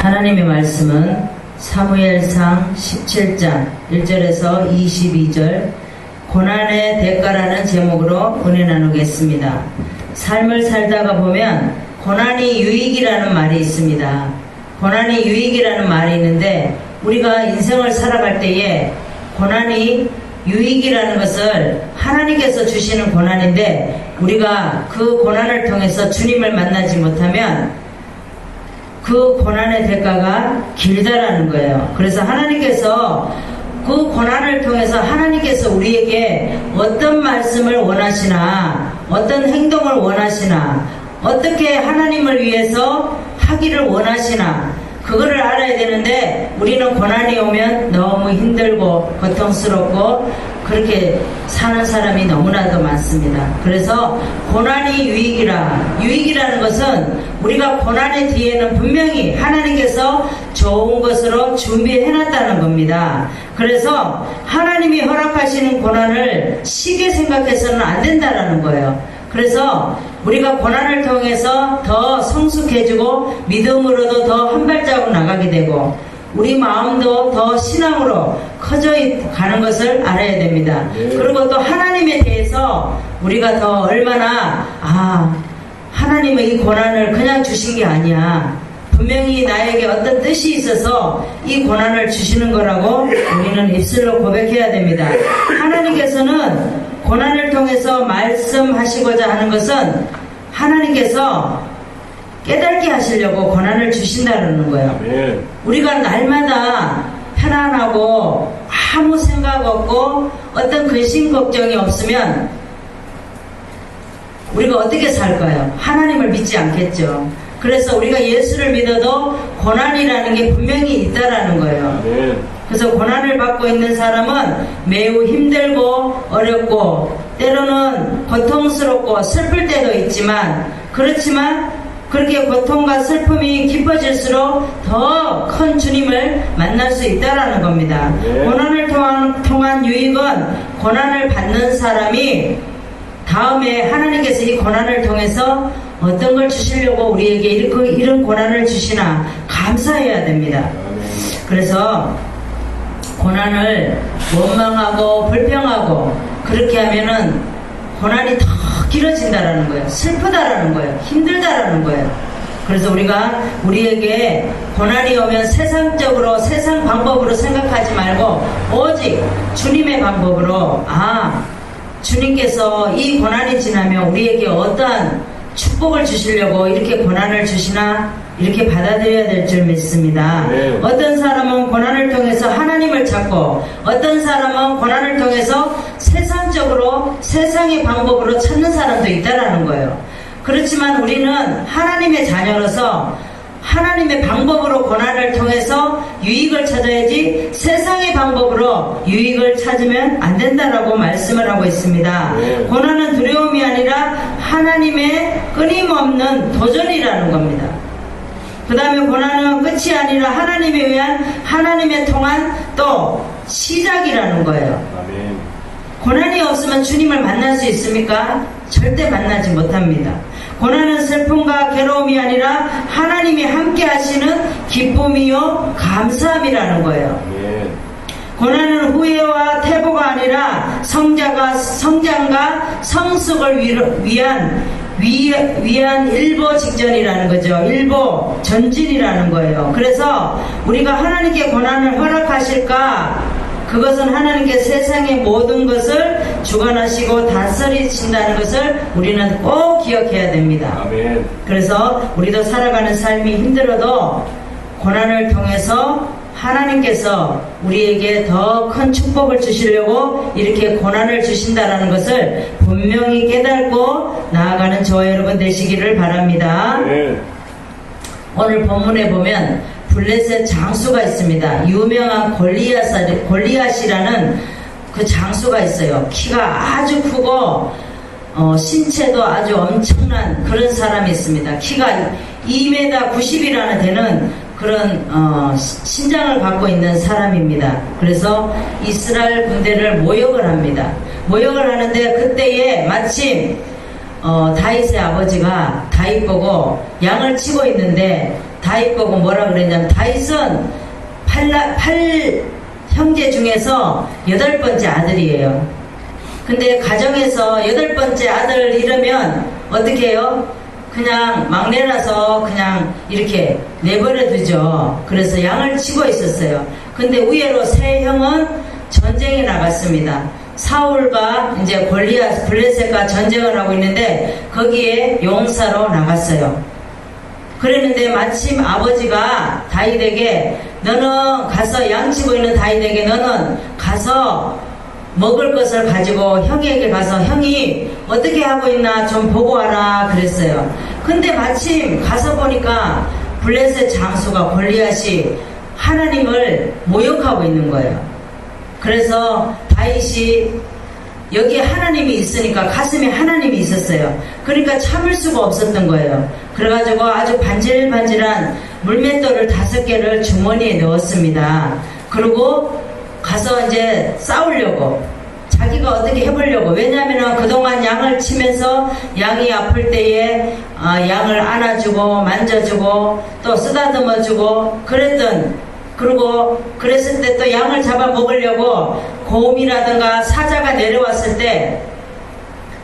하나님의 말씀은 사무엘상 17장 1절에서 22절 고난의 대가라는 제목으로 은혜 나누겠습니다. 삶을 살다가 보면 고난이 유익이라는 말이 있습니다. 고난이 유익이라는 말이 있는데 우리가 인생을 살아갈 때에 고난이 유익이라는 것을 하나님께서 주시는 고난인데 우리가 그 고난을 통해서 주님을 만나지 못하면 그 고난의 대가가 길다라는 거예요. 그래서 하나님께서 그 고난을 통해서 하나님께서 우리에게 어떤 말씀을 원하시나, 어떤 행동을 원하시나, 어떻게 하나님을 위해서 하기를 원하시나, 그거를 알아야 되는데 우리는 고난이 오면 너무 힘들고 고통스럽고 그렇게 사는 사람이 너무나도 많습니다. 그래서 고난이 유익이라는 것은 우리가 고난의 뒤에는 분명히 하나님께서 좋은 것으로 준비해놨다는 겁니다. 그래서 하나님이 허락하시는 고난을 쉽게 생각해서는 안 된다는 거예요. 그래서 우리가 고난을 통해서 더 성숙해지고 믿음으로도 더 한 발자국 나가게 되고 우리 마음도 더 신앙으로 커져 가는 것을 알아야 됩니다. 그리고 또 하나님에 대해서 우리가 더 얼마나 하나님의 이 고난을 그냥 주신 게 아니야. 분명히 나에게 어떤 뜻이 있어서 이 고난을 주시는 거라고 우리는 입술로 고백해야 됩니다. 하나님께서는 고난을 통해서 말씀하시고자 하는 것은 하나님께서 깨닫게 하시려고 고난을 주신다는 거예요. 우리가 날마다 편안하고 아무 생각 없고 어떤 근심 걱정이 없으면 우리가 어떻게 살까요? 하나님을 믿지 않겠죠. 그래서 우리가 예수를 믿어도 고난이라는 게 분명히 있다라는 거예요. 그래서 고난을 받고 있는 사람은 매우 힘들고 어렵고 때로는 고통스럽고 슬플 때도 있지만 그렇지만 그렇게 고통과 슬픔이 깊어질수록 더 큰 주님을 만날 수 있다라는 겁니다. 고난을 통한 유익은 고난을 받는 사람이 다음에 하나님께서 이 고난을 통해서 어떤 걸 주시려고 우리에게 이런 고난을 주시나 감사해야 됩니다. 그래서 고난을 원망하고 불평하고 그렇게 하면은 고난이 더 길어진다라는 거예요. 슬프다라는 거예요. 힘들다라는 거예요. 그래서 우리에게 고난이 오면 세상적으로 세상 방법으로 생각하지 말고 오직 주님의 방법으로 주님께서 이 고난이 지나면 우리에게 어떠한 축복을 주시려고 이렇게 고난을 주시나 이렇게 받아들여야 될 줄 믿습니다. 어떤 사람은 고난을 통해서 하나님을 찾고 어떤 사람은 고난을 통해서 세상적으로 세상의 방법으로 찾는 사람도 있다라는 거예요. 그렇지만 우리는 하나님의 자녀로서 하나님의 방법으로 고난을 통해서 유익을 찾아야지 세상의 방법으로 유익을 찾으면 안 된다라고 말씀을 하고 있습니다. 고난은 두려움이 아니라 하나님의 끊임없는 도전이라는 겁니다. 그 다음에 고난은 끝이 아니라 하나님에 의한 하나님의 통한 또 시작이라는 거예요. 고난이 없으면 주님을 만날 수 있습니까? 절대 만나지 못합니다. 고난은 슬픔과 괴로움이 아니라 하나님이 함께 하시는 기쁨이요 감사함이라는 거예요. 고난은 후회와 퇴보가 아니라 성장과 성숙을 위한 일보 직전이라는 거죠. 일보 전진이라는 거예요. 그래서 우리가 하나님께 고난을 허락하실까? 그것은 하나님께 세상의 모든 것을 주관하시고 다스리신다는 것을 우리는 꼭 기억해야 됩니다. 그래서 우리도 살아가는 삶이 힘들어도 고난을 통해서 하나님께서 우리에게 더 큰 축복을 주시려고 이렇게 고난을 주신다는 것을 분명히 깨닫고 나아가는 저와 여러분 되시기를 바랍니다. 오늘 본문에 보면 블레셋 장수가 있습니다. 유명한 골리앗이라는 그 장수가 있어요. 키가 아주 크고 신체도 아주 엄청난 그런 사람이 있습니다. 키가 2m 90이라는 되는 그런 신장을 갖고 있는 사람입니다. 그래서 이스라엘 군대를 모욕을 합니다. 모욕을 하는데 그때에 마침 다윗의 아버지가 다윗 보고 양을 치고 있는데 다윗 보고 뭐라 그랬냐면, 다윗은 8 형제 중에서 8번째 아들이에요. 근데 가정에서 8번째 아들 이러면 어떻게 해요? 그냥 막내라서 그냥 이렇게 내버려 두죠. 그래서 양을 치고 있었어요. 근데 우예로 세 형은 전쟁에 나갔습니다. 사울과 이제 골리앗, 블레셋과 전쟁을 하고 있는데 거기에 용사로 나갔어요. 그랬는데 마침 아버지가 다윗에게, 너는 가서 양치고 있는 다윗에게 너는 가서 먹을 것을 가지고 형에게 가서 형이 어떻게 하고 있나 좀 보고 와라 그랬어요. 근데 마침 가서 보니까 블레셋 장수가 골리앗이 하나님을 모욕하고 있는 거예요. 그래서 다윗이 여기에 하나님이 있으니까 가슴에 하나님이 있었어요. 그러니까 참을 수가 없었던 거예요. 그래가지고 아주 반질반질한 물맷돌을 5개를 주머니에 넣었습니다. 그리고 가서 이제 싸우려고, 자기가 어떻게 해보려고. 왜냐하면 그동안 양을 치면서 양이 아플 때에 양을 안아주고 만져주고 또 쓰다듬어주고 그리고 그랬을 때 또 양을 잡아 먹으려고 곰이라든가 사자가 내려왔을 때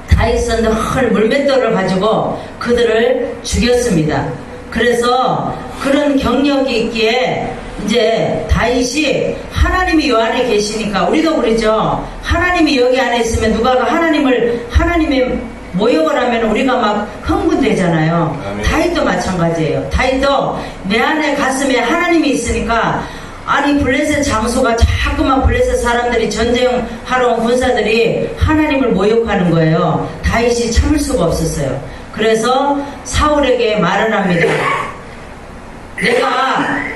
다윗은 늘 물맷돌을 가지고 그들을 죽였습니다. 그래서 그런 경력이 있기에 이제 다윗이 하나님이 요 안에 계시니까, 우리도 그러죠. 하나님이 여기 안에 있으면 누가가 하나님의 모욕을 하면 우리가 막 흥분되잖아요. 아멘. 다윗도 마찬가지예요. 다윗도 내 안에 가슴에 하나님이 있으니까, 아니 블레셋 장소가 자꾸만 블레셋 사람들이 전쟁하러 온 군사들이 하나님을 모욕하는 거예요. 다윗이 참을 수가 없었어요. 그래서 사울에게 말을 합니다. 내가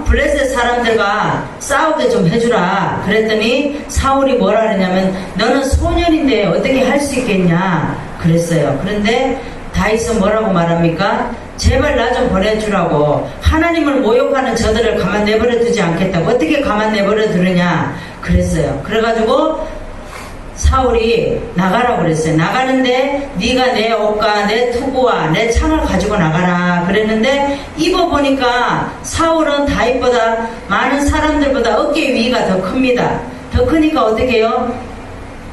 블레셋 사람들과 싸우게 좀 해주라. 그랬더니 사울이 뭐라 그러냐면, 너는 소년인데 어떻게 할 수 있겠냐 그랬어요. 그런데 다윗은 뭐라고 말합니까? 제발 나 좀 보내주라고. 하나님을 모욕하는 저들을 가만 내버려 두지 않겠다고. 어떻게 가만 내버려 두느냐 그랬어요. 그래가지고 사울이 나가라고 그랬어요. 나가는데 네가 내 옷과 내 투구와 내 창을 가지고 나가라 그랬는데, 입어보니까 사울은 다윗보다 많은 사람들보다 어깨 위가 더 큽니다. 더 크니까 어떻게 해요?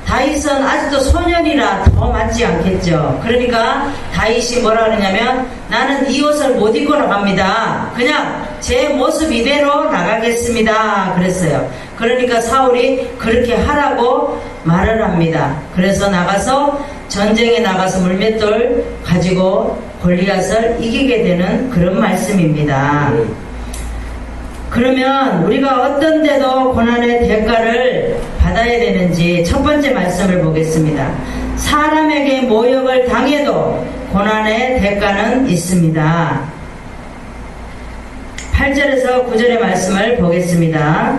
다윗은 아직도 소년이라 더 맞지 않겠죠. 그러니까 다윗이 뭐라 그러냐면, 나는 이 옷을 못 입고 나갑니다. 그냥 제 모습 이대로 나가겠습니다 그랬어요. 그러니까 사울이 그렇게 하라고 말을 합니다. 그래서 나가서 전쟁에 나가서 물맷돌 가지고 골리앗을 이기게 되는 그런 말씀입니다. 그러면 우리가 어떤 데도 고난의 대가를 받아야 되는지 첫 번째 말씀을 보겠습니다. 사람에게 모욕을 당해도 고난의 대가는 있습니다. 8절에서 9절의 말씀을 보겠습니다.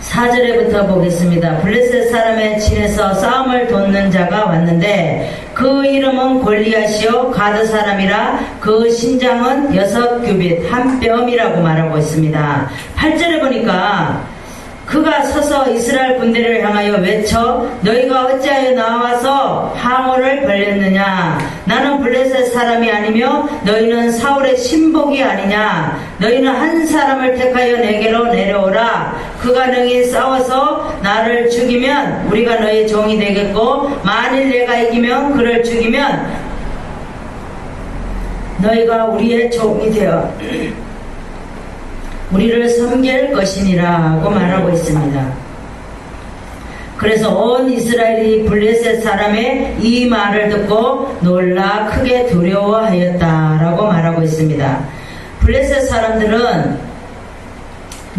4절에부터 보겠습니다. 블레셋 사람의 진에서 싸움을 돕는 자가 왔는데 그 이름은 골리앗이요 가드 사람이라 그 신장은 6규빗 한 뼘이라고 말하고 있습니다. 8절에 보니까 그가 서서 이스라엘 군대를 향하여 외쳐 너희가 어찌하여 나와서 항호를 벌였느냐. 나는 블레셋 사람이 아니며 너희는 사울의 신복이 아니냐. 너희는 한 사람을 택하여 내게로 내려오라. 그가 능히 싸워서 나를 죽이면 우리가 너희 종이 되겠고, 만일 내가 이기면 그를 죽이면 너희가 우리의 종이 되어 우리를 섬길 것이니라고 말하고 있습니다. 그래서 온 이스라엘이 블레셋 사람의 이 말을 듣고 놀라 크게 두려워하였다라고 말하고 있습니다. 블레셋 사람들은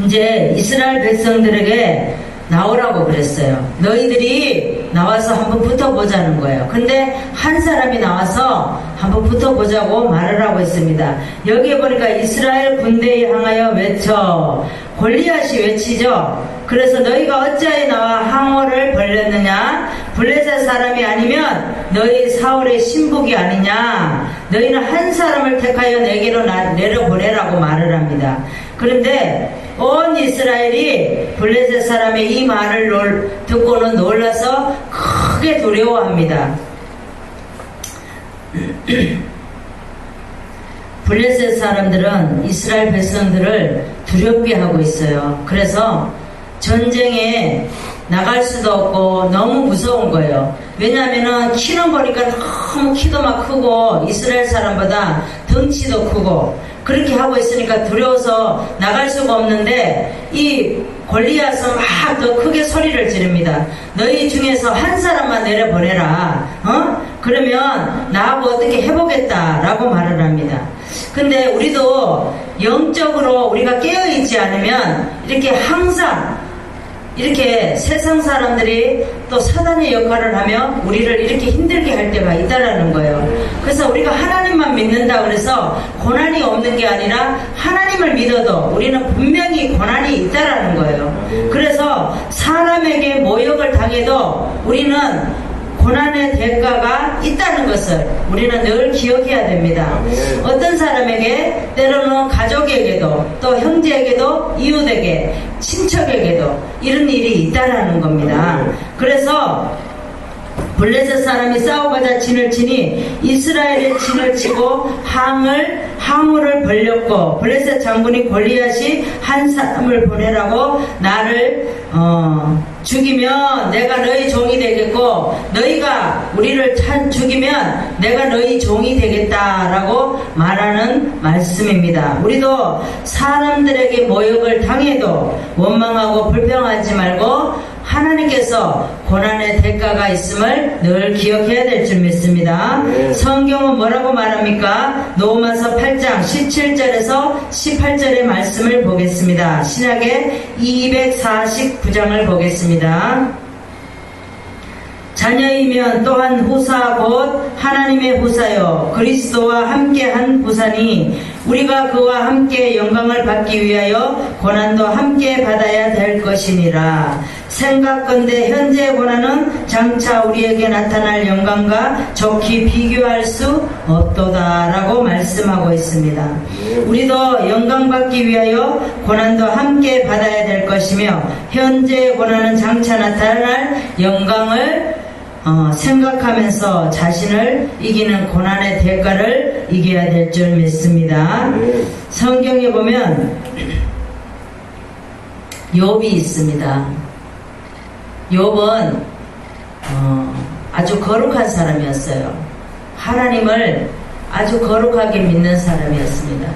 이제 이스라엘 백성들에게 나오라고 그랬어요. 너희들이 나와서 한번 붙어보자는 거예요. 근데 한 사람이 나와서 한번 붙어보자고 말을 하고 있습니다. 여기에 보니까 이스라엘 군대에 향하여 외쳐, 골리앗이 외치죠. 그래서 너희가 어찌하여 나와 항호를 벌였느냐. 블레셋 사람이 아니면 너희 사울의 신복이 아니냐. 너희는 한 사람을 택하여 내게로 내려보내라고 말을 합니다. 그런데 온 이스라엘이 블레셋 사람의 이 말을 듣고는 놀라서 크게 두려워합니다. 블레셋 사람들은 이스라엘 백성들을 두렵게 하고 있어요. 그래서 전쟁에 나갈 수도 없고 너무 무서운 거예요. 왜냐하면은 키는 보니까 너무 키도 막 크고 이스라엘 사람보다 덩치도 크고 그렇게 하고 있으니까 두려워서 나갈 수가 없는데 이 골리앗은 막 더 크게 소리를 지릅니다. 너희 중에서 한 사람만 내려보내라. 그러면 나하고 어떻게 해보겠다라고 말을 합니다. 근데 우리도 영적으로 우리가 깨어있지 않으면 이렇게 항상 이렇게 세상 사람들이 또 사단의 역할을 하며 우리를 이렇게 힘들게 할 때가 있다라는 거예요. 그래서 우리가 하나님만 믿는다 그래서 고난이 없는 게 아니라 하나님을 믿어도 우리는 분명히 고난이 있다라는 거예요. 그래서 사람에게 모욕을 당해도 우리는 고난의 대가가 있다는 것을 우리는 늘 기억해야 됩니다. 어떤 사람에게 때로는 가족에게도 또 형제에게도 이웃에게 친척에게도 이런 일이 있다라는 겁니다. 그래서 블레셋 사람이 싸우고자 진을 치니 이스라엘의 진을 치고 항우를 벌렸고 블레셋 장군이 골리앗이 한 사람을 보내라고 나를 죽이면 내가 너희 종이 되겠고 너희가 우리를 죽이면 내가 너희 종이 되겠다라고 말하는 말씀입니다. 우리도 사람들에게 모욕을 당해도 원망하고 불평하지 말고 하나님께서 고난의 대가가 있음을 늘 기억해야 될 줄 믿습니다. 성경은 뭐라고 말합니까? 로마서 8장 17절에서 18절의 말씀을 보겠습니다. 신약의 249장을 보겠습니다. 자녀이면 또한 후사 곧 하나님의 후사요 그리스도와 함께한 후사니 우리가 그와 함께 영광을 받기 위하여 고난도 함께 받아야 될 것이니라. 생각건대 현재의 고난은 장차 우리에게 나타날 영광과 좋게 비교할 수 없도다라고 말씀하고 있습니다. 우리도 영광받기 위하여 고난도 함께 받아야 될 것이며 현재의 고난은 장차 나타날 영광을 생각하면서 자신을 이기는 고난의 대가를 이겨야 될 줄 믿습니다. 성경에 보면 욥이 있습니다. 욥은 아주 거룩한 사람이었어요. 하나님을 아주 거룩하게 믿는 사람이었습니다.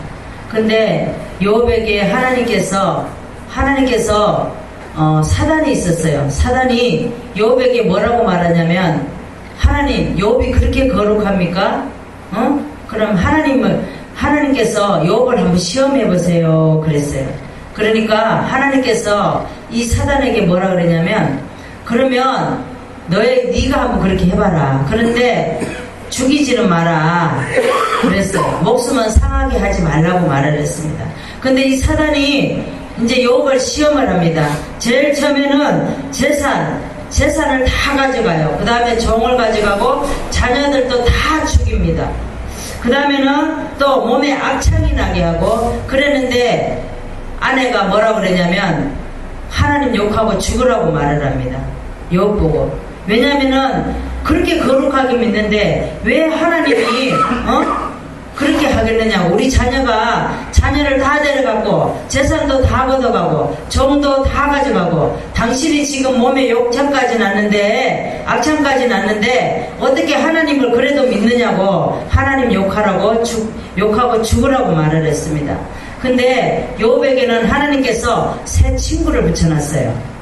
근데 욥에게 하나님께서 사단이 있었어요. 사단이 욥에게 뭐라고 말하냐면 하나님, 욥이 그렇게 거룩합니까? 그럼 하나님께서 욥을 한번 시험해 보세요. 그랬어요. 그러니까 하나님께서 이 사단에게 뭐라 그러냐면 그러면 네가 한번 그렇게 해봐라. 그런데 죽이지는 마라. 그랬어요. 목숨은 상하게 하지 말라고 말을 했습니다. 근데 이 사단이 이제 욥을 시험을 합니다. 제일 처음에는 재산을 다 가져가요. 그 다음에 종을 가져가고 자녀들도 다 죽입니다. 그 다음에는 또 몸에 악창이 나게 하고 그랬는데 아내가 뭐라고 그러냐면 하나님 욕하고 죽으라고 말을 합니다. 욥 보고. 왜냐면은 그렇게 거룩하게 믿는데 왜 하나님이 그렇게 하겠느냐. 우리 자녀를 다 데려가고 재산도 다 걷어가고 종도 다 가져가고 당신이 지금 몸에 욕창까지 났는데 악창까지 났는데 어떻게 하나님을 그래도 믿느냐고 하나님 욕하고 죽으라고 말을 했습니다. 근데 욥에게는 하나님께서 새 친구를 붙여놨어요.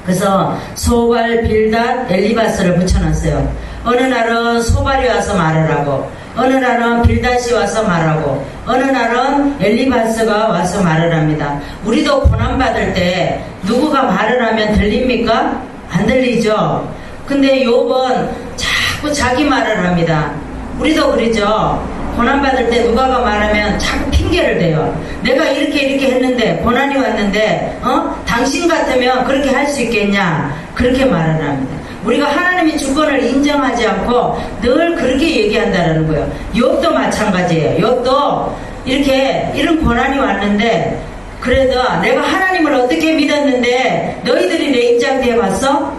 그래서 소발, 빌닷, 엘리바스를 붙여놨어요. 어느 날은 소발이 와서 말을 하고 어느 날은 빌닷이 와서 말하고 어느 날은 엘리바스가 와서 말을 합니다. 우리도 고난받을 때 누구가 말을 하면 들립니까? 안 들리죠? 근데 욥은 자꾸 자기 말을 합니다. 우리도 그러죠? 고난받을 때 누가가 말하면 자꾸 핑계를 대요. 내가 이렇게 했는데 고난이 왔는데 당신 같으면 그렇게 할 수 있겠냐? 그렇게 말을 합니다. 우리가 하나님의 주권을 인정하지 않고 늘 그렇게 얘기한다는 거예요. 욥도 마찬가지예요. 욥도 이런 고난이 왔는데 그래도 내가 하나님을 어떻게 믿었는데 너희들이 내 입장 대해봤어?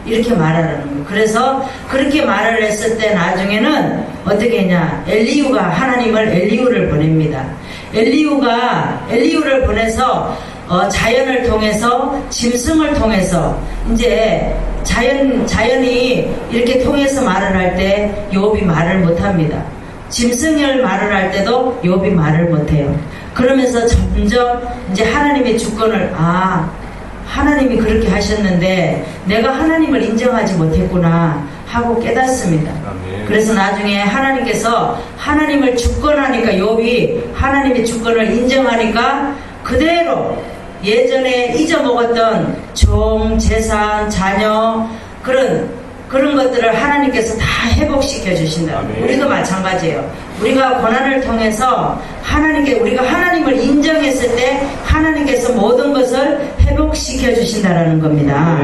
이렇게 말하라는 거예요. 그래서 그렇게 말을 했을 때 나중에는 어떻게 했냐, 엘리후가 하나님을 엘리후를 보냅니다. 엘리후를 보내서 자연을 통해서, 짐승을 통해서, 이제 자연이 이렇게 통해서 말을 할 때 욥이 말을 못합니다. 짐승을 말을 할 때도 욥이 말을 못해요. 그러면서 점점 이제 하나님의 주권을, 하나님이 그렇게 하셨는데 내가 하나님을 인정하지 못했구나 하고 깨닫습니다. 그래서 나중에 하나님께서 하나님을 주권하니까, 욥이 하나님의 주권을 인정하니까 그대로 예전에 잊어먹었던 종, 재산, 자녀, 그런 것들을 하나님께서 다 회복시켜 주신다. 우리도 마찬가지예요. 우리가 고난을 통해서 우리가 하나님을 인정했을 때 하나님께서 모든 것을 회복시켜 주신다라는 겁니다.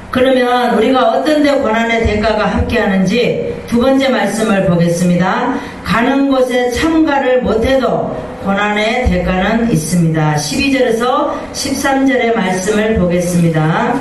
그러면 우리가 어떤 데 고난의 대가가 함께하는지 두 번째 말씀을 보겠습니다. 가는 곳에 참가를 못해도 고난의 대가는 있습니다. 12절에서 13절의 말씀을 보겠습니다.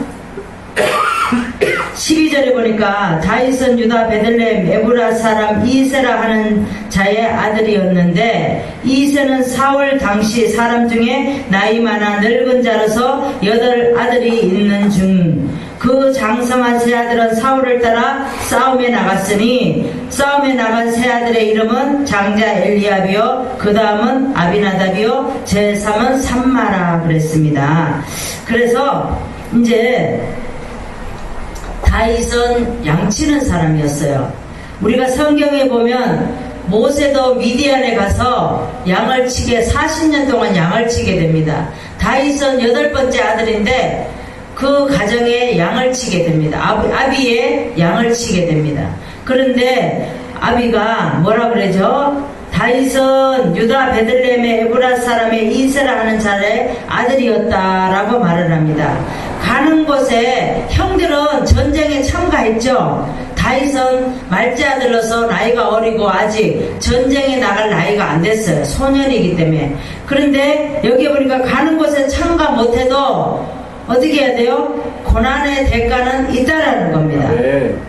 12절에 보니까 다윗은 유다 베들레헴 에브라 사람 이세라 하는 자의 아들이었는데, 이세는 사울 당시 사람 중에 나이 많아 늙은 자로서 8아들이 있는 중 그 장성한 세 아들은 사울을 따라 싸움에 나갔으니 싸움에 나간 세 아들의 이름은 장자 엘리압이요 그 다음은 아비나답이요 제3은 삼마라 그랬습니다. 그래서 이제 다윗은 양치는 사람이었어요. 우리가 성경에 보면 모세도 미디안에 가서 양을 치게 40년 동안 양을 치게 됩니다. 다윗은 8번째 아들인데 그 가정에 양을 치게 됩니다. 아비의 양을 치게 됩니다. 그런데 아비가 뭐라 그러죠? 다윗은 유다 베들레헴의 에브라 사람의 이세라 하는 자의 아들이었다라고 말을 합니다. 가는 곳에 형들은 전쟁에 참가했죠. 다윗은 말째 아들로서 나이가 어리고 아직 전쟁에 나갈 나이가 안 됐어요. 소년이기 때문에. 그런데 여기 보니까 가는 곳에 참가 못해도 어떻게 해야 돼요? 고난의 대가는 있다라는 겁니다.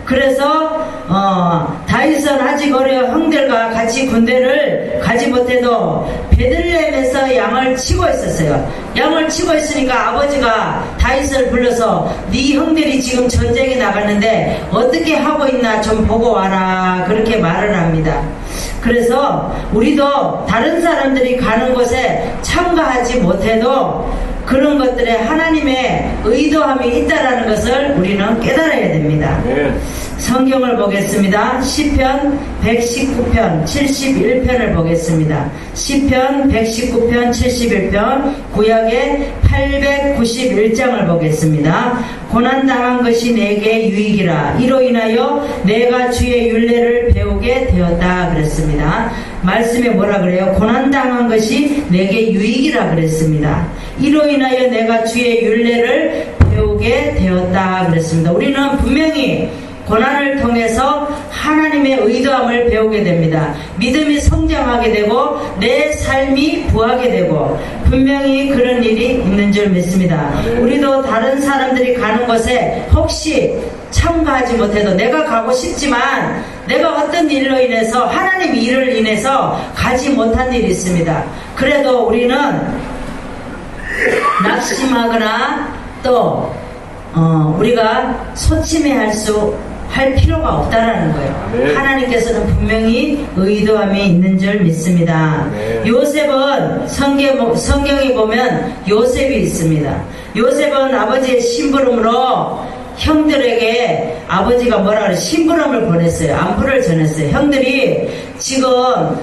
그래서 다윗은 아직 어려 형들과 같이 군대를 가지 못해도 베들레헴에서 양을 치고 있었어요. 양을 치고 있으니까 아버지가 다윗을 불러서 네 형들이 지금 전쟁에 나갔는데 어떻게 하고 있나 좀 보고 와라 그렇게 말을 합니다. 그래서 우리도 다른 사람들이 가는 곳에 참가하지 못해도 그런 것들에 하나님의 의도함이 있다라는 것을 우리는 깨달아야 됩니다. 성경을 보겠습니다. 시편 119편 71편을 보겠습니다. 시편 119편 71편 구약의 891장을 보겠습니다. 고난당한 것이 내게 유익이라 이로 인하여 내가 주의 율례를 배우게 되었다 그랬습니다. 말씀에 뭐라 그래요? 고난당한 것이 내게 유익이라 그랬습니다. 이로 인하여 내가 주의 율례를 배우게 되었다 그랬습니다. 우리는 분명히 고난을 통해서 하나님의 의도함을 배우게 됩니다. 믿음이 성장하게 되고 내 삶이 부하게 되고 분명히 그런 일이 있는 줄 믿습니다. 우리도 다른 사람들이 가는 곳에 혹시 참가하지 못해도 내가 가고 싶지만 내가 어떤 일로 인해서 하나님 일을 인해서 가지 못한 일이 있습니다. 그래도 우리는 낙심하거나 또 우리가 소침해할 필요가 없다라는 거예요. 하나님께서는 분명히 의도함이 있는 줄 믿습니다. 요셉은 성경에 보면 요셉이 있습니다. 요셉은 아버지의 심부름으로 형들에게 아버지가 뭐라 그래 심부름을 보냈어요. 안부를 전했어요. 형들이 지금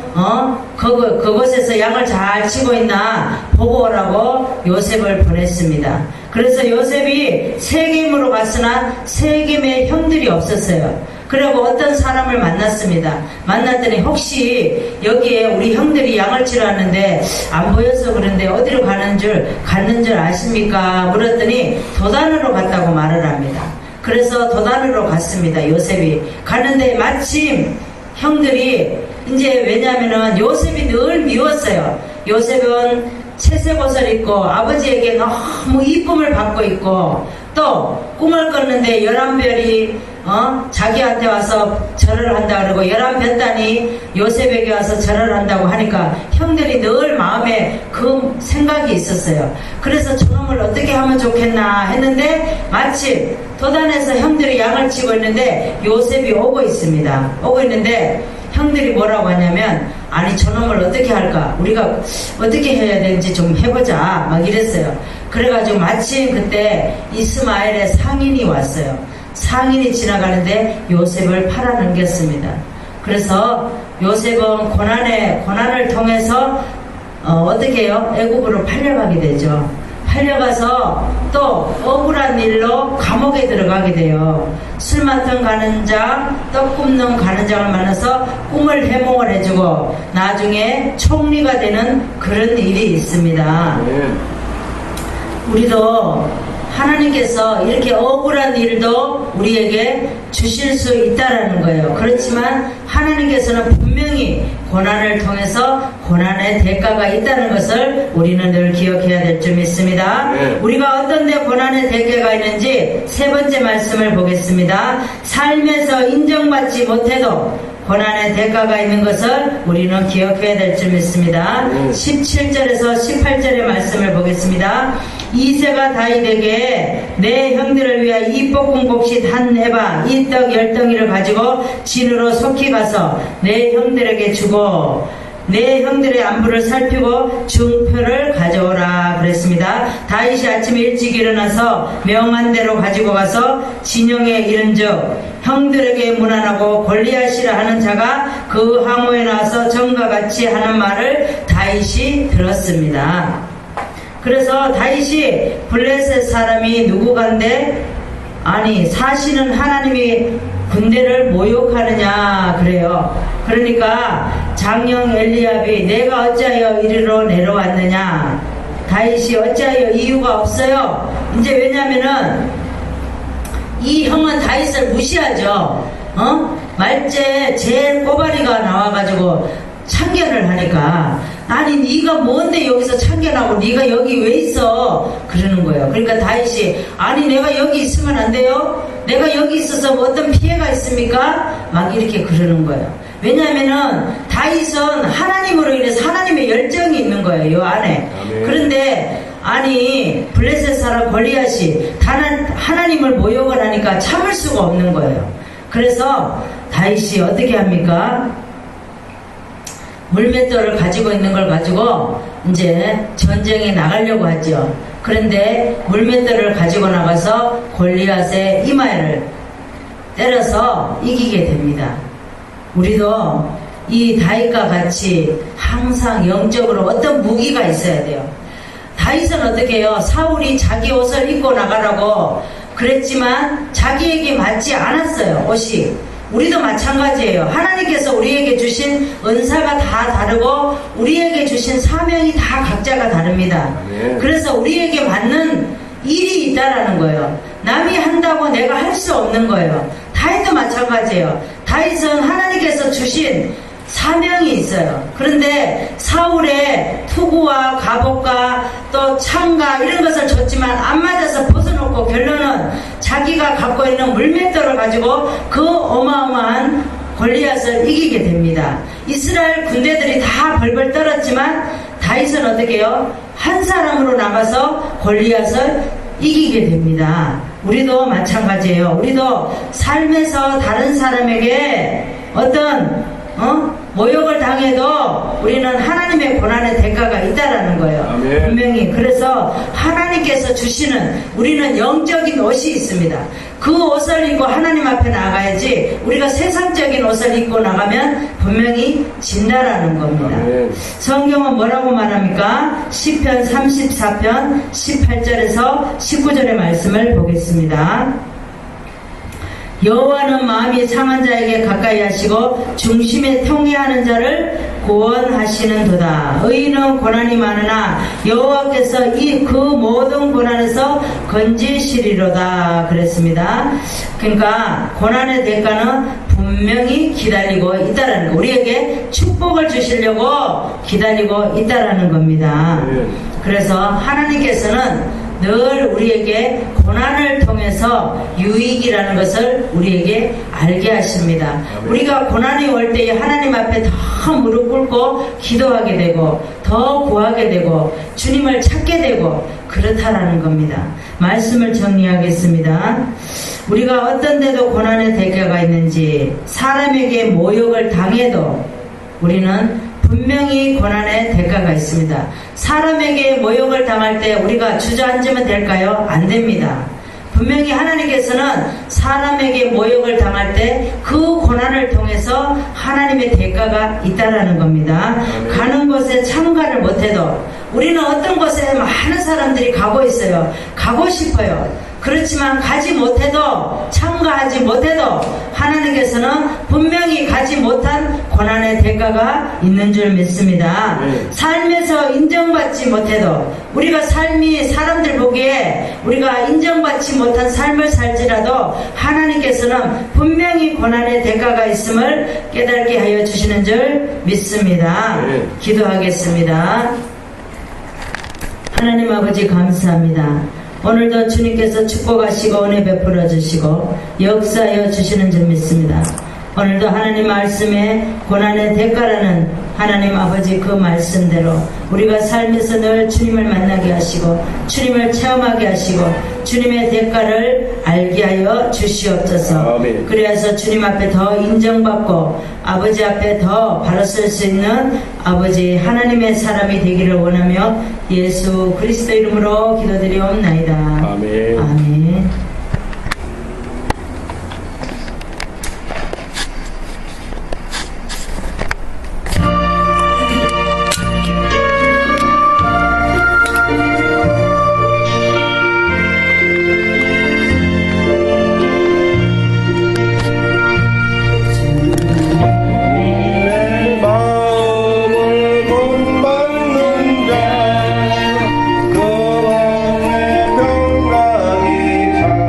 그곳에서 양을 잘 치고 있나 보고 오라고 요셉을 보냈습니다. 그래서 요셉이 세겜으로 갔으나 세겜에 형들이 없었어요. 그리고 어떤 사람을 만났습니다. 만났더니 혹시 여기에 우리 형들이 양을 치러 왔는데 안 보여서 그런데 어디로 갔는 줄 아십니까? 물었더니 도단으로 갔다고 말을 합니다. 그래서 도단으로 갔습니다. 요셉이 갔는데 마침 형들이 이제 왜냐하면은 요셉이 늘 미웠어요. 요셉은 채색 옷을 입고 아버지에게 너무 이쁨을 받고 있고, 또 꿈을 꿨는데 11별이 자기한테 와서 절을 한다 그러고 11별단이 요셉에게 와서 절을 한다고 하니까 형들이 늘 마음에 그 생각이 있었어요. 그래서 저놈을 어떻게 하면 좋겠나 했는데, 마침 도단에서 형들이 양을 치고 있는데 요셉이 오고 있습니다. 오고 있는데 형들이 뭐라고 하냐면, 아니 저놈을 어떻게 할까, 우리가 어떻게 해야 되는지 좀 해보자 막 이랬어요. 그래가지고 마침 그때 이스마엘의 상인이 왔어요. 상인이 지나가는데 요셉을 팔아넘겼습니다. 그래서 요셉은 고난을 통해서 어떻게 해요? 애굽으로 팔려가게 되죠. 팔려가서 또 억울한 일로 감옥에 들어가게 돼요. 술 맡은 가는장, 떡 굽는 가는장을 만나서 꿈을 해몽을 해주고 나중에 총리가 되는 그런 일이 있습니다. 우리도 하나님께서 이렇게 억울한 일도 우리에게 주실 수 있다라는 거예요. 그렇지만 하나님께서는 분명히 고난을 통해서 고난의 대가가 있다는 것을 우리는 늘 기억해야 될 줄 믿습니다. 우리가 어떤 데 고난의 대가가 있는지 세 번째 말씀을 보겠습니다. 삶에서 인정받지 못해도 고난의 대가가 있는 것을 우리는 기억해야 될 줄 믿습니다. 17절에서 18절의 말씀을 보겠습니다. 이새가 다윗에게 내 형들을 위하여 이 볶은 곡식 한 해바 이 떡 10덩이를 가지고 진으로 속히 가서 내 형들에게 주고 내 형들의 안부를 살피고 증표를 가져오라 그랬습니다. 다윗이 아침에 일찍 일어나서 명한 대로 가지고 가서 진영에 이른즉 형들에게 문안하고 골리앗이라 하는 자가 그 항우에 나와서 전과 같이 하는 말을 다윗이 들었습니다. 그래서 다윗이 블레셋 사람이 누구간데, 아니 사실은 하나님이 군대를 모욕하느냐 그래요. 그러니까 장령 엘리압이 내가 어찌하여 이리로 내려왔느냐, 다윗이 어찌하여 이유가 없어요. 이제 왜냐면은 이 형은 다윗을 무시하죠. 말째 제일 꼬바리가 나와가지고 참견을 하니까, 아니 네가 뭔데 여기서 참견하고 네가 여기 왜 있어 그러는 거예요. 그러니까 다윗이 아니 내가 여기 있으면 안 돼요? 내가 여기 있어서 뭐 어떤 피해가 있습니까? 막 이렇게 그러는 거예요. 왜냐하면은 다윗은 하나님으로 인해서 하나님의 열정이 있는 거예요, 이 안에. 아멘. 그런데 아니 블레셋 사람 골리앗이 하나님을 모욕을 하니까 참을 수가 없는 거예요. 그래서 다윗이 어떻게 합니까? 물맷돌을 가지고 있는 걸 가지고 이제 전쟁에 나가려고 하죠. 그런데 물맷돌을 가지고 나가서 골리앗의 이마를 때려서 이기게 됩니다. 우리도 이 다윗과 같이 항상 영적으로 어떤 무기가 있어야 돼요. 다윗은 어떻게 해요? 사울이 자기 옷을 입고 나가라고 그랬지만 자기에게 맞지 않았어요, 옷이. 우리도 마찬가지예요. 하나님께서 우리에게 주신 은사가 다 다르고 우리에게 주신 사명이 다 각자가 다릅니다. 그래서 우리에게 맞는 일이 있다라는 거예요. 남이 한다고 내가 할 수 없는 거예요. 다윗도 마찬가지예요. 다윗은 하나님께서 주신 사명이 있어요. 그런데 사울의 투구와 갑옷과 또 창과 이런 것을 줬지만 안 맞아서 벗어놓고 결론은 자기가 갖고 있는 물맷돌을 가지고 그 어마어마한 골리앗을 이기게 됩니다. 이스라엘 군대들이 다 벌벌 떨었지만 다윗은 어떻게 해요? 한 사람으로 나가서 골리앗을 이기게 됩니다. 우리도 마찬가지예요. 우리도 삶에서 다른 사람에게 어떤 모욕을 당해도 우리는 하나님의 고난의 대가가 있다라는 거예요. 아멘. 분명히. 그래서 하나님께서 주시는 우리는 영적인 옷이 있습니다. 그 옷을 입고 하나님 앞에 나가야지 우리가 세상적인 옷을 입고 나가면 분명히 진다라는 겁니다. 아멘. 성경은 뭐라고 말합니까? 시편 34편 18절에서 19절의 말씀을 보겠습니다. 여호와는 마음이 상한 자에게 가까이 하시고 중심에 통회하는 자를 구원하시는도다. 의인은 고난이 많으나 여호와께서 그 모든 고난에서 건지시리로다 그랬습니다. 그러니까 고난의 대가는 분명히 기다리고 있다라는 거. 우리에게 축복을 주시려고 기다리고 있다라는 겁니다. 그래서 하나님께서는 늘 우리에게 고난을 통해서 유익이라는 것을 우리에게 알게 하십니다. 우리가 고난이 올 때에 하나님 앞에 더 무릎 꿇고 기도하게 되고 더 구하게 되고 주님을 찾게 되고 그렇다라는 겁니다. 말씀을 정리하겠습니다. 우리가 어떤 데도 고난의 대가가 있는지 사람에게 모욕을 당해도 우리는 분명히 고난의 대가가 있습니다. 사람에게 모욕을 당할 때 우리가 주저앉으면 될까요? 안 됩니다. 분명히 하나님께서는 사람에게 모욕을 당할 때 그 고난을 통해서 하나님의 대가가 있다라는 겁니다. 가는 곳에 참가를 못해도 우리는 어떤 곳에 많은 사람들이 가고 있어요. 가고 싶어요. 그렇지만 가지 못해도 참가하지 못해도 하나님께서는 분명히 가지 못한 고난의 대가가 있는 줄 믿습니다. 삶에서 인정받지 못해도 우리가 삶이 사람들 보기에 우리가 인정받지 못한 삶을 살지라도 하나님께서는 분명히 고난의 대가가 있음을 깨닫게 하여 주시는 줄 믿습니다. 기도하겠습니다. 하나님 아버지 감사합니다. 오늘도 주님께서 축복하시고 은혜 베풀어 주시고 역사하여 주시는 줄 믿습니다. 오늘도 하나님 말씀에 고난의 대가라는 하나님 아버지 그 말씀대로 우리가 삶에서 늘 주님을 만나게 하시고 주님을 체험하게 하시고 주님의 대가를 알게 하여 주시옵소서. 아멘. 그래서 주님 앞에 더 인정받고 아버지 앞에 더 바로 설 수 있는 아버지 하나님의 사람이 되기를 원하며 예수 그리스도 이름으로 기도드리옵나이다. 아멘. 아멘. 그 왕의 평강이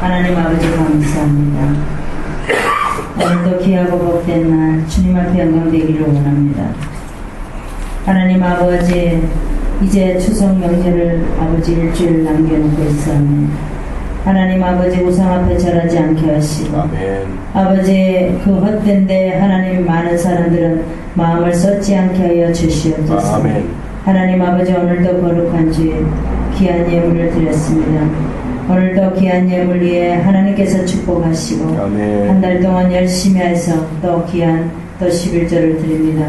하나님 아버지 감사합니다. 오늘도 귀하고 복된 날 주님 앞에 영광되기를 원합니다. 하나님 아버지, 이제 추석 명절을 아버지 일주일 남겨놓고 있사오니 하나님 아버지 우상 앞에 절하지 않게 하시고 아멘. 아버지 그 헛된데 하나님 많은 사람들은 마음을 쏟지 않게 하여 주시옵소서. 아멘. 하나님 아버지 오늘도 거룩한 주에 귀한 예물을 드렸습니다. 오늘도 귀한 예물 위에 하나님께서 축복하시고 아멘. 한 달 동안 열심히 해서 또 귀한 또 11조를 드립니다.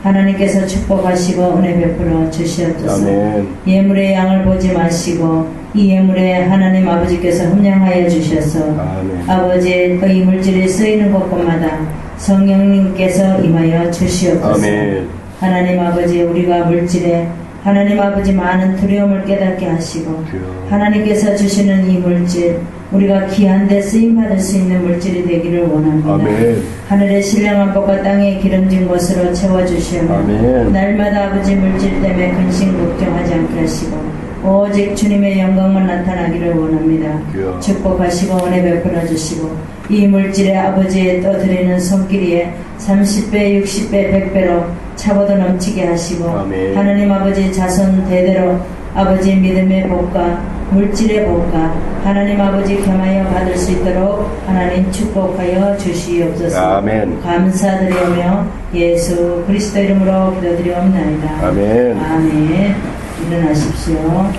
하나님께서 축복하시고 은혜 베풀어 주시옵소서. 아멘. 예물의 양을 보지 마시고 이 예물에 하나님 아버지께서 흠량하여 주셔서 아멘. 아버지의 이 물질이 쓰이는 곳곳마다 성령님께서 임하여 주시옵소서. 아멘. 하나님 아버지, 우리가 물질에 하나님 아버지 많은 두려움을 깨닫게 하시고 주여. 하나님께서 주시는 이 물질, 우리가 귀한 데 쓰임받을 수 있는 물질이 되기를 원합니다. 아멘. 하늘의 신령한 복과 땅의 기름진 것으로 채워주시오며 아멘. 날마다 아버지 물질 때문에 근심 걱정하지 않게 하시고 오직 주님의 영광만 나타나기를 원합니다. 주여. 축복하시고 은혜 베풀어 주시고 이 물질에 아버지의 또 드리는 손길이에 30배, 60배, 100배로 차고도 넘치게 하시고 아멘. 하나님 아버지 자손 대대로 아버지 믿음의 복과 물질의 복과 하나님 아버지 겸하여 받을 수 있도록 하나님 축복하여 주시옵소서. 아멘. 감사드리오며 예수 그리스도 이름으로 기도드리옵나이다. 아멘. 아멘. 일어나십시오.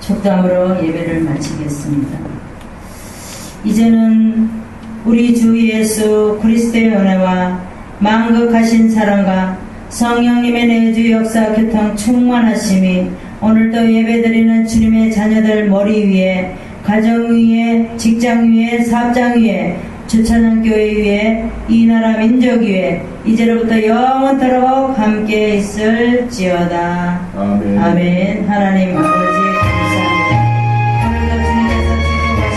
축담으로 예배를 마치겠습니다. 이제는 우리 주 예수 그리스도의 은혜와 만극하신 사랑과 성령님의 내주 역사 교통 충만하심이 오늘도 예배드리는 주님의 자녀들 머리 위에, 가정 위에, 직장 위에, 사업장 위에, 주차장 교회 위에, 이 나라 민족 위에 이제로부터 영원토록 함께 있을지어다. 아멘. 아멘. 하나님 아버지 감사합니다. 오늘도 주님께서 축복하시고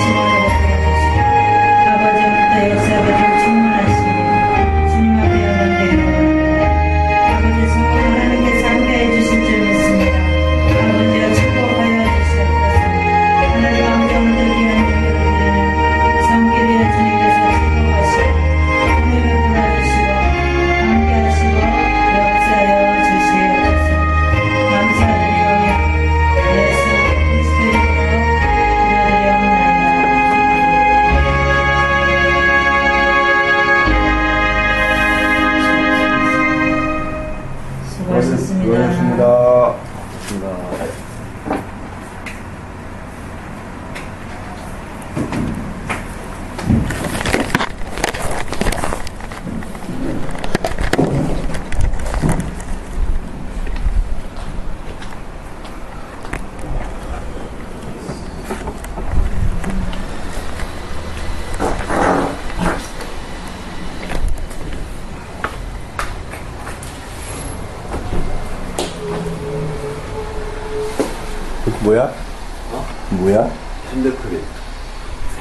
뭐야? 뭐야? 핸드크림.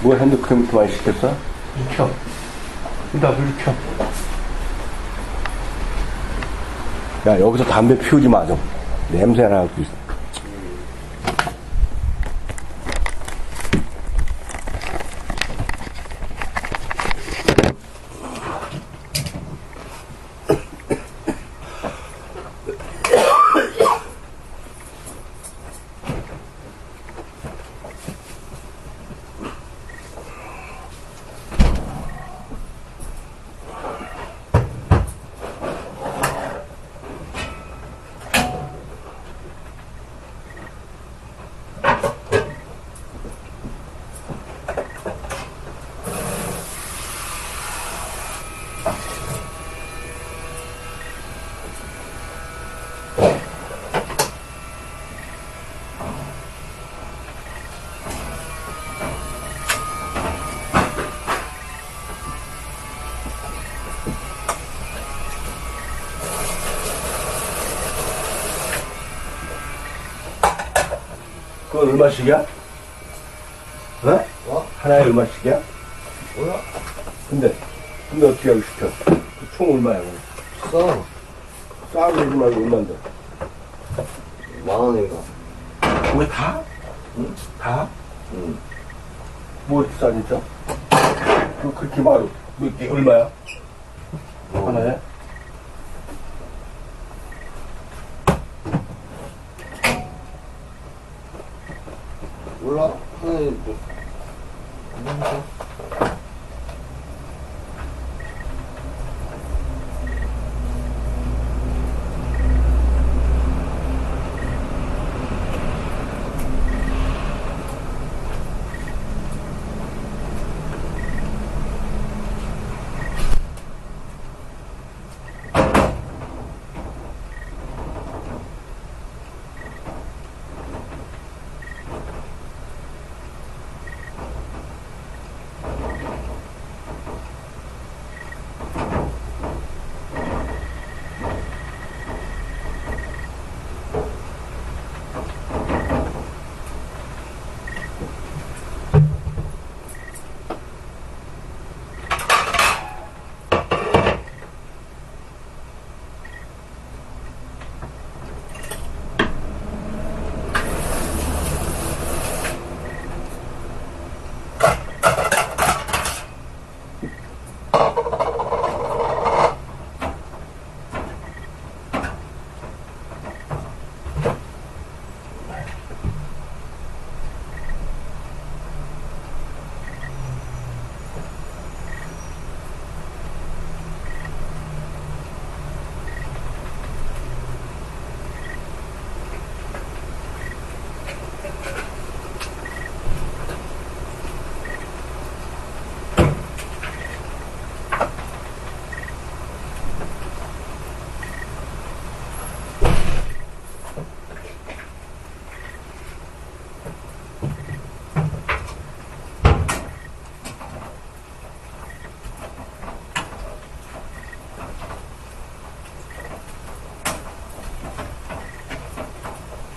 뭐 핸드크림부터 많이 시켰어? 켜. 나불 켜. 야, 여기서 담배 피우지 마, 좀. 냄새 나고 있어. 그건 얼마씩이야? 어? 하나에 얼마씩이야? 뭐야? 근데 어떻게 하고 시켜? 총 얼마야, 그럼? 싸. 싸고 내지 말고 얼마인데? 10,000원인가? 왜 다? 응? 다? 응. 뭐 이렇게 싸, 진짜? 그렇게 말고, 이게 얼마야? 하나에? 몰라? 하나에 뭐.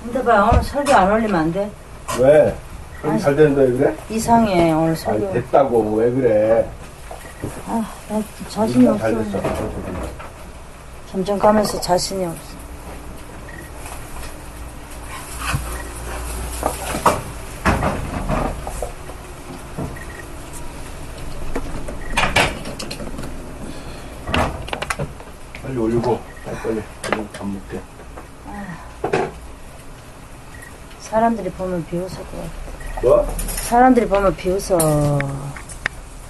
근데 봐, 오늘 설교 안 올리면 안 돼? 왜? 그럼 잘 되는데 왜 그래? 이상해, 오늘 아니, 설교. 됐다고, 왜 그래? 아, 나 자신이 우리가 없어. 잘 됐어. 점점 가면서 자신이 없어. 빨리 올리고, 빨리. 밥 먹게. 사람들이 보면 비웃을 것 같아. 뭐? 사람들이 보면 비웃어.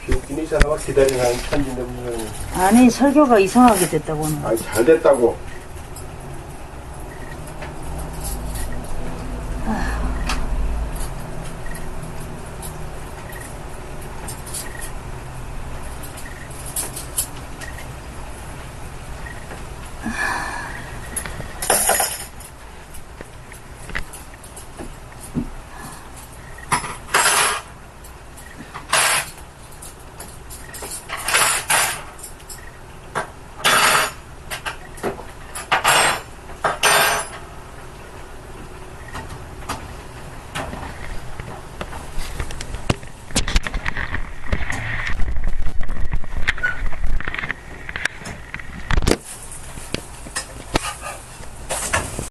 비웃기는 이 사람아 기다리는 사람 천진데 무슨. 아니, 설교가 이상하게 됐다고 오늘. 아니, 잘 됐다고.